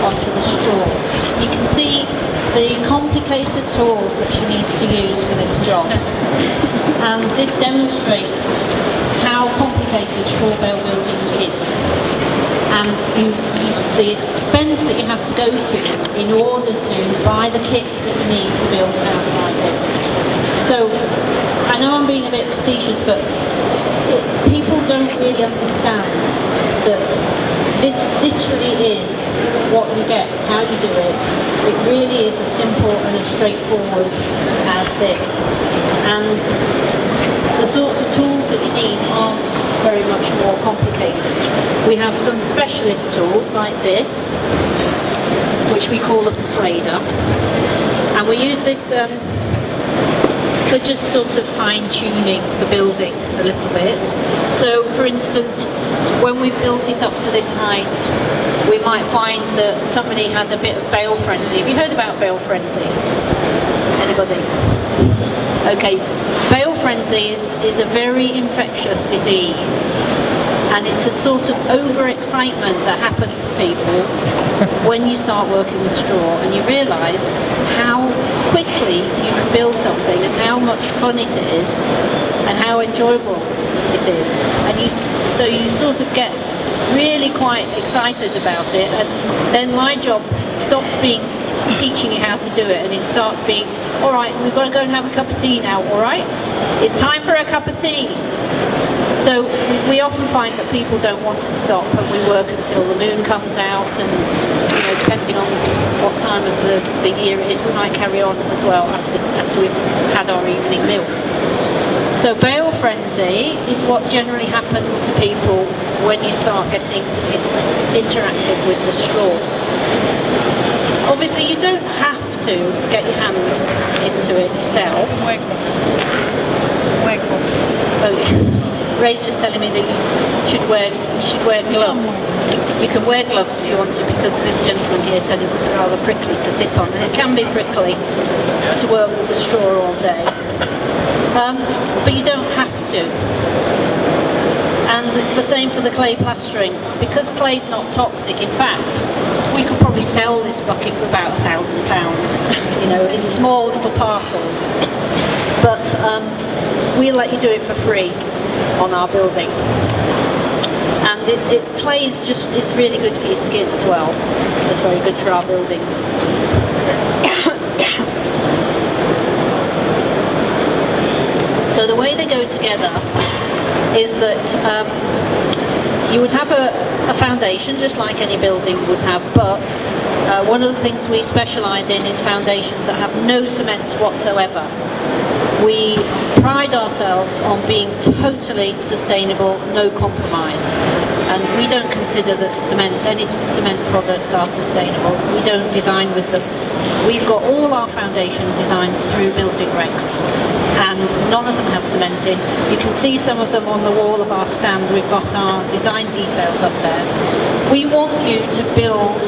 onto the straw. You can see the complicated tools that she needs to use for this job. And this demonstrates how complicated straw bale building is. And the expense that you have to go to in order to buy the kits that you need to build a house like this. So, I know I'm being a bit facetious, but people don't really understand that this literally is what you get, how you do it. It really is as simple and as straightforward as this. And the sorts of tools that you need aren't very much more complicated. We have some specialist tools like this, which we call a persuader. And we use this for just sort of fine-tuning the building a little bit. So, for instance, when we've built it up to this height, we might find that somebody had a bit of bale frenzy. Have you heard about bale frenzy? Anybody? Okay, bale frenzy is a very infectious disease, and it's a sort of overexcitement that happens to people when you start working with straw, and you realise how quickly you can build something and how much fun it is and how enjoyable it is. And so you sort of get really quite excited about it, and then my job stops being teaching you how to do it, and it starts being, all right, we've got to go and have a cup of tea now, all right? It's time for a cup of tea. So we often find that people don't want to stop, and we work until the moon comes out, and depending on what time of the year it is, we might carry on as well after we've had our evening meal. So bale frenzy is what generally happens to people when you start getting interactive with the straw. Obviously, you don't have to get your hands into it yourself. Oh, Ray's just telling me that you should wear gloves. You can wear gloves if you want to, because this gentleman here said it was rather prickly to sit on, and it can be prickly to work with the straw all day. But you don't have to. And the same for the clay plastering. Because clay's not toxic, in fact, we could probably sell this bucket for about £1,000, in small little parcels. But we'll let you do it for free on our building. And clay is really good for your skin as well. It's very good for our buildings. So the way they go together is that you would have a foundation just like any building would have, but one of the things we specialise in is foundations that have no cement whatsoever. We pride ourselves on being totally sustainable, no compromise, and we don't consider that any cement products are sustainable. We don't design with them. We've got all our foundation designs through Building Rex, and none of them have cement in. You can see some of them on the wall of our stand. We've got our design details up there. We want you to build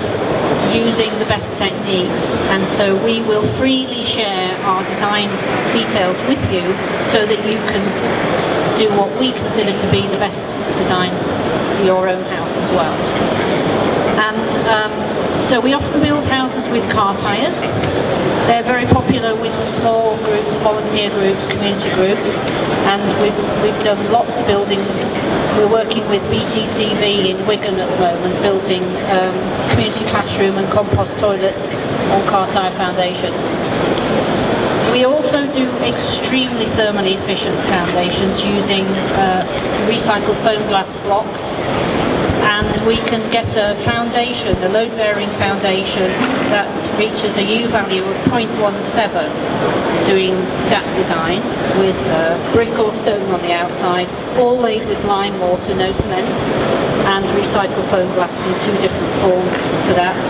using the best techniques, and so we will freely share our design details with you so that you can do what we consider to be the best design for your own house as well. And so we often build houses with car tyres. They're very popular with small groups, volunteer groups, community groups, and we've done lots of buildings. We're working with BTCV in Wigan at the moment, building community classroom and compost toilets on car tyre foundations. We also do extremely thermally efficient foundations using recycled foam glass blocks, and we can get a foundation, a load-bearing foundation that reaches a U value of 0.17 doing that design with brick or stone on the outside, all laid with lime mortar, no cement, and recycled foam glass in 2 different forms for that.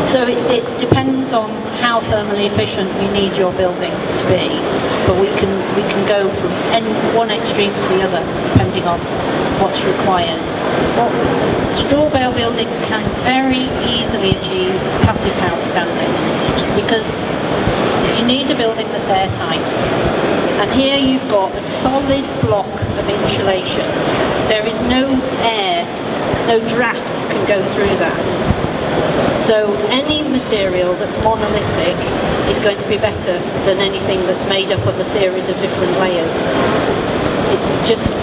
So it depends on how thermally efficient you need your building to be, but we can go from one extreme to the other depending on what's required. Well, straw bale buildings can very easily achieve Passive House standard because you need a building that's airtight. And here you've got a solid block of insulation. There is no air no drafts can go through that. So any material that's monolithic is going to be better than anything that's made up of a series of different layers. It's just,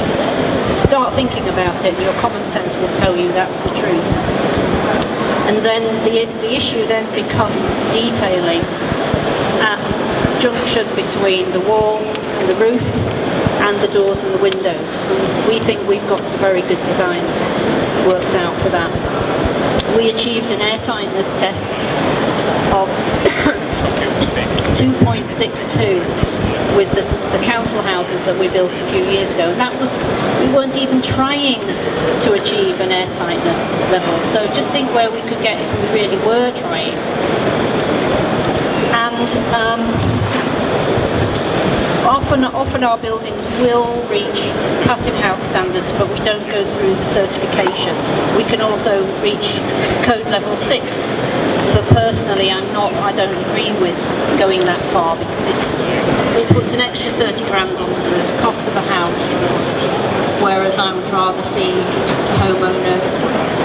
start thinking about it, and your common sense will tell you that's the truth. And then the issue then becomes detailing at the junction between the walls and the roof and the doors and the windows. And we think we've got some very good designs worked out for that. We achieved an airtightness test of 2.62 with the council houses that we built a few years ago, and that was, we weren't even trying to achieve an airtightness level. So just think where we could get if we really were trying. And often our buildings will reach Passive House standards, but we don't go through the certification. We can also reach code level 6, but personally I don't agree with going that far, because it puts an extra 30 grand onto the cost of a house, whereas I would rather see the homeowner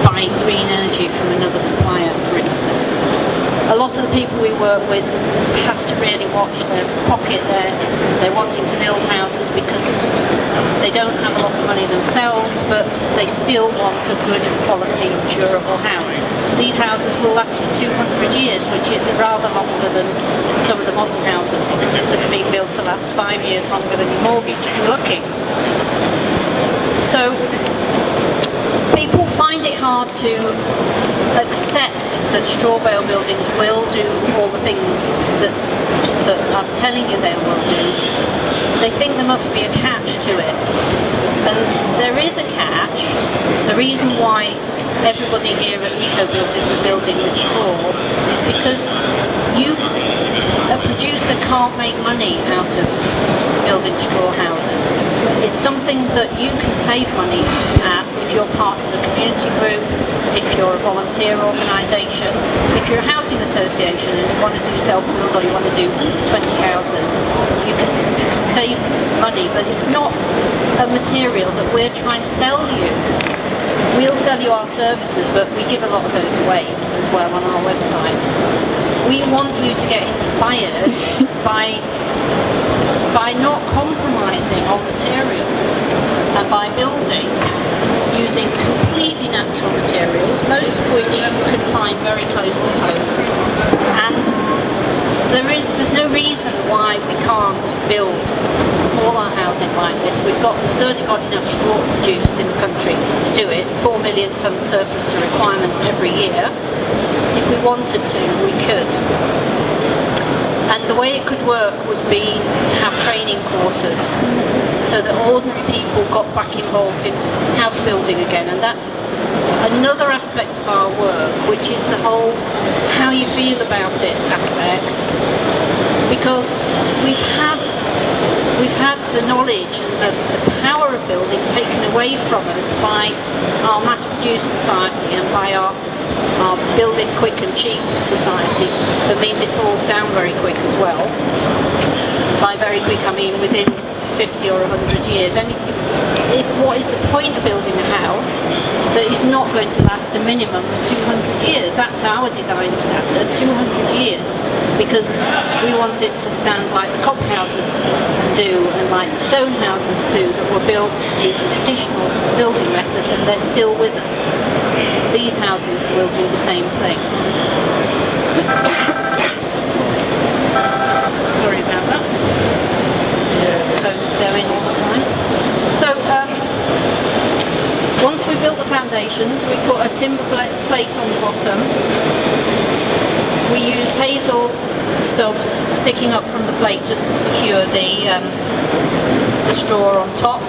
buying green energy from another supplier, for instance. A lot of the people we work with have to really watch their pocket. They're wanting to build houses because they don't have a lot of money themselves, but they still want a good quality, durable house. These houses will last for 200 years, which is rather longer than some of the modern houses that are being built to last 5 years longer than your mortgage if you're lucky. So people find it hard to accept that straw bale buildings will do all the things that I'm telling you they will do. They think there must be a catch to it. And there is a catch. The reason why everybody here at EcoBuild isn't building with straw is because a producer can't make money out of building straw houses. It's something that you can save money at if you're part of a community group, if you're a volunteer organisation, if you're a housing association and you want to do self-build or you want to do 20 houses, you can save money, but it's not a material that we're trying to sell you. We'll sell you our services, but we give a lot of those away as well on our website. We want you to get inspired by not compromising on materials and by building using completely natural materials, most of which you can find very close to home. And there's no reason why we can't build all our housing like this. We've certainly got enough straw produced in the country to do it. 4 million tonnes surplus to requirements every year. If we wanted to, we could. And the way it could work would be to have training courses so that ordinary people got back involved in house building again. And that's another aspect of our work, which is the whole how you feel about it aspect. Because we've had the knowledge and the power of building taken away from us by our mass-produced society and by our build it quick and cheap society. That means it falls down very quick as well. By very quick I mean within 50 or 100 years. And if what is the point of building a house that is not going to last a minimum of 200 years? That's our design standard, 200 years, because we want it to stand like the cob houses do and like the stone houses do that were built using traditional building methods, and they're still with us. These houses will do the same thing. Sorry about that. Phone's going all the time. So once we've built the foundations, we put a timber plate on the bottom. We use hazel stubs sticking up from the plate just to secure the straw on top.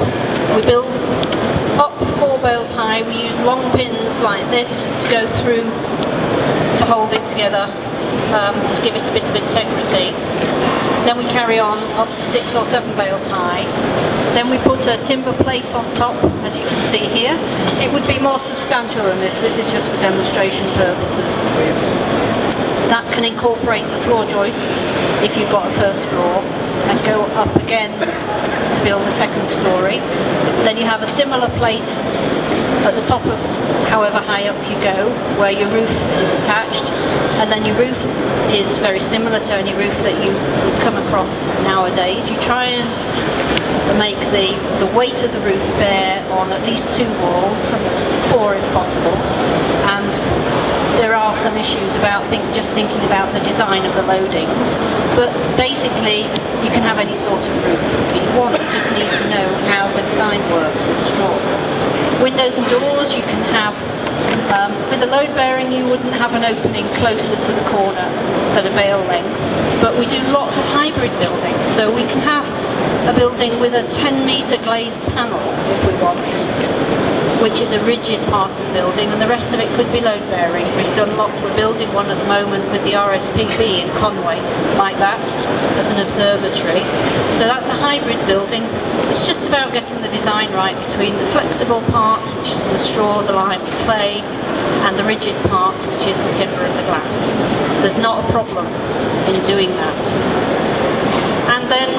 We build up 4 bales high. We use long pins like this to go through to hold it together, to give it a bit of integrity. Then we carry on up to 6 or 7 bales high. Then we put a timber plate on top, as you can see here. It would be more substantial than this. This is just for demonstration purposes. That can incorporate the floor joists if you've got a first floor, and go up again to build a second story. Then you have a similar plate at the top of however high up you go, where your roof is attached, and then your roof is very similar to any roof that you would come across nowadays. You try and make the weight of the roof bear on at least 2 walls, 4 if possible, and there are some issues about just thinking about the design of the loadings, but basically you can have any sort of roof that you want. You just need to know how the design works with straw. Windows and doors you can have, with a load bearing you wouldn't have an opening closer to the corner than a bale length, but we do lots of hybrid buildings, so we can have a building with a 10-metre glazed panel if we want, which is a rigid part of the building, and the rest of it could be load bearing. We've done lots, we're building one at the moment with the RSPB in Conway, like that, as an observatory. So that's a hybrid building. It's just about getting the design right between the flexible parts, which is the straw, the lime, the clay, and the rigid parts, which is the timber and the glass. There's not a problem in doing that. And then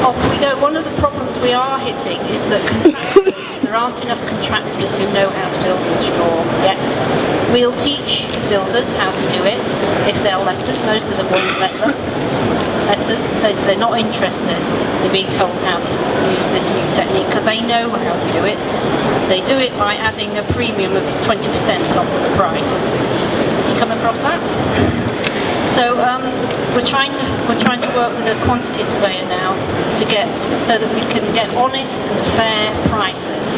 off we go. One of the problems we are hitting is that contractors, there aren't enough contractors who know how to build with straw yet. We'll teach builders how to do it if they'll let us. Most of them won't let us. They're not interested in being told how to use this new technique because they know how to do it. They do it by adding a premium of 20% onto the price. You come across that? So we're trying to work with a quantity surveyor now to get so that we can get honest and fair prices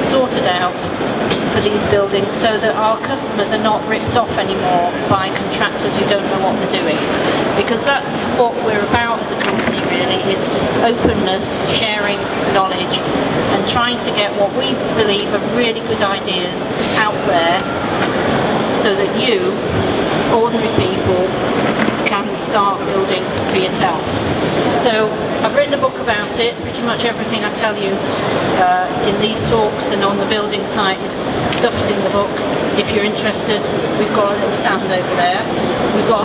sorted out for these buildings, so that our customers are not ripped off anymore by contractors who don't know what they're doing. Because that's what we're about as a company, really, is openness, sharing knowledge, and trying to get what we believe are really good ideas out there, so that you, ordinary people, can start building for yourself. So I've written a book about it. Pretty much everything I tell you in these talks and on the building site is stuffed in the book. If you're interested, we've got a little stand over there. We've got